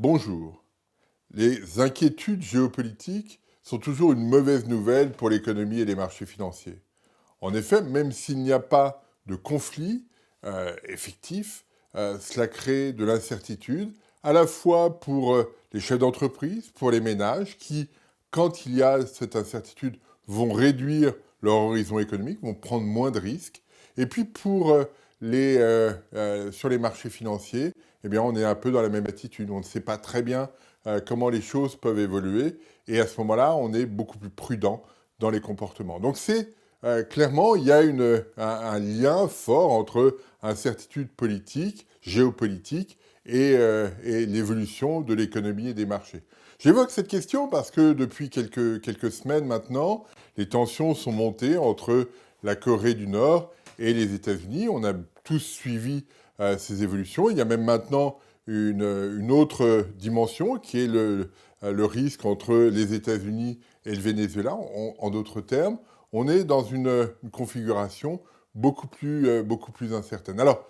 Bonjour. Les inquiétudes géopolitiques sont toujours une mauvaise nouvelle pour l'économie et les marchés financiers. En effet, même s'il n'y a pas de conflit effectif, cela crée de l'incertitude, à la fois pour les chefs d'entreprise, pour les ménages, qui, quand il y a cette incertitude, vont réduire leur horizon économique, vont prendre moins de risques. Et puis pour sur les marchés financiers, eh bien, on est un peu dans la même attitude. On ne sait pas très bien comment les choses peuvent évoluer. Et à ce moment-là, on est beaucoup plus prudent dans les comportements. Donc c'est clairement, il y a un lien fort entre incertitude politique, géopolitique et l'évolution de l'économie et des marchés. J'évoque cette question parce que depuis quelques semaines maintenant, les tensions sont montées entre la Corée du Nord et les États-Unis. On a tous suivi ces évolutions. Il y a même maintenant une autre dimension qui est le risque entre les États-Unis et le Venezuela. En d'autres termes, on est dans une configuration beaucoup plus incertaine. Alors,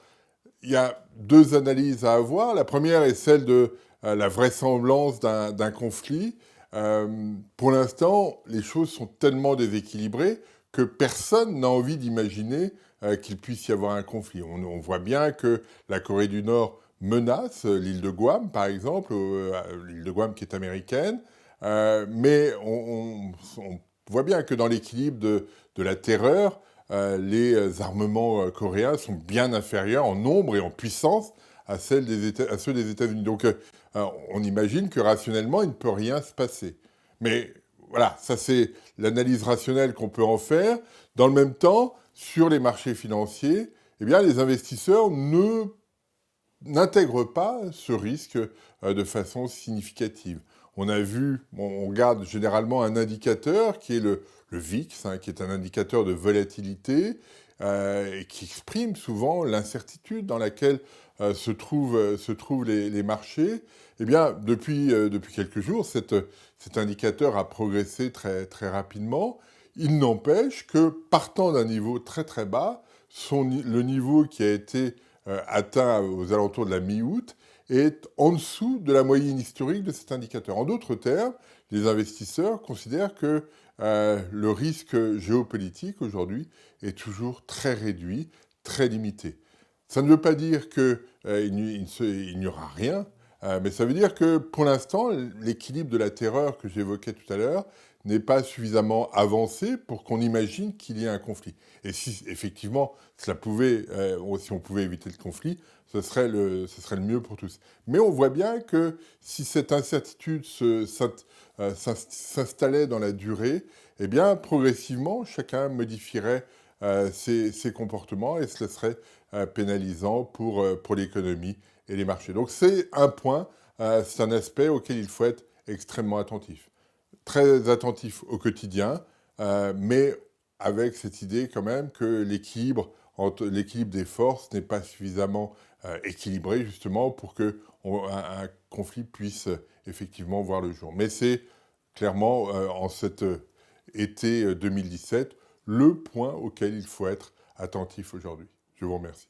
il y a deux analyses à avoir. La première est celle de la vraisemblance d'un conflit. Pour l'instant, les choses sont tellement déséquilibrées que personne n'a envie d'imaginer qu'il puisse y avoir un conflit. On voit bien que la Corée du Nord menace l'île de Guam, par exemple, l'île de Guam qui est américaine, mais on voit bien que dans l'équilibre de la terreur, les armements coréens sont bien inférieurs en nombre et en puissance à ceux des États-Unis. Donc on imagine que rationnellement, il ne peut rien se passer. Mais voilà, ça c'est l'analyse rationnelle qu'on peut en faire. Dans le même temps, sur les marchés financiers, eh bien, les investisseurs n'intègrent pas ce risque de façon significative. On a vu, on regarde généralement un indicateur qui est le VIX, qui est un indicateur de volatilité et qui exprime souvent l'incertitude dans laquelle se trouvent les marchés. Eh bien, depuis quelques jours, cet indicateur a progressé très rapidement. Il n'empêche que, partant d'un niveau très bas, le niveau qui a été atteint aux alentours de la mi-août est en dessous de la moyenne historique de cet indicateur. En d'autres termes, les investisseurs considèrent que le risque géopolitique aujourd'hui est toujours très réduit, très limité. Ça ne veut pas dire qu'il n'y aura rien, mais ça veut dire que pour l'instant, l'équilibre de la terreur que j'évoquais tout à l'heure n'est pas suffisamment avancé pour qu'on imagine qu'il y ait un conflit. Et si effectivement si on pouvait éviter le conflit, ce serait le mieux pour tous. Mais on voit bien que si cette incertitude s'installait dans la durée, eh bien progressivement, chacun modifierait ses comportements et ce serait pénalisant pour l'économie et les marchés. Donc c'est un point, c'est un aspect auquel il faut être extrêmement attentif. Très attentif au quotidien, mais avec cette idée quand même que l'équilibre des forces n'est pas suffisamment équilibré justement pour que un conflit puisse effectivement voir le jour. Mais c'est clairement en cet été 2017 le point auquel il faut être attentif aujourd'hui. Je vous remercie.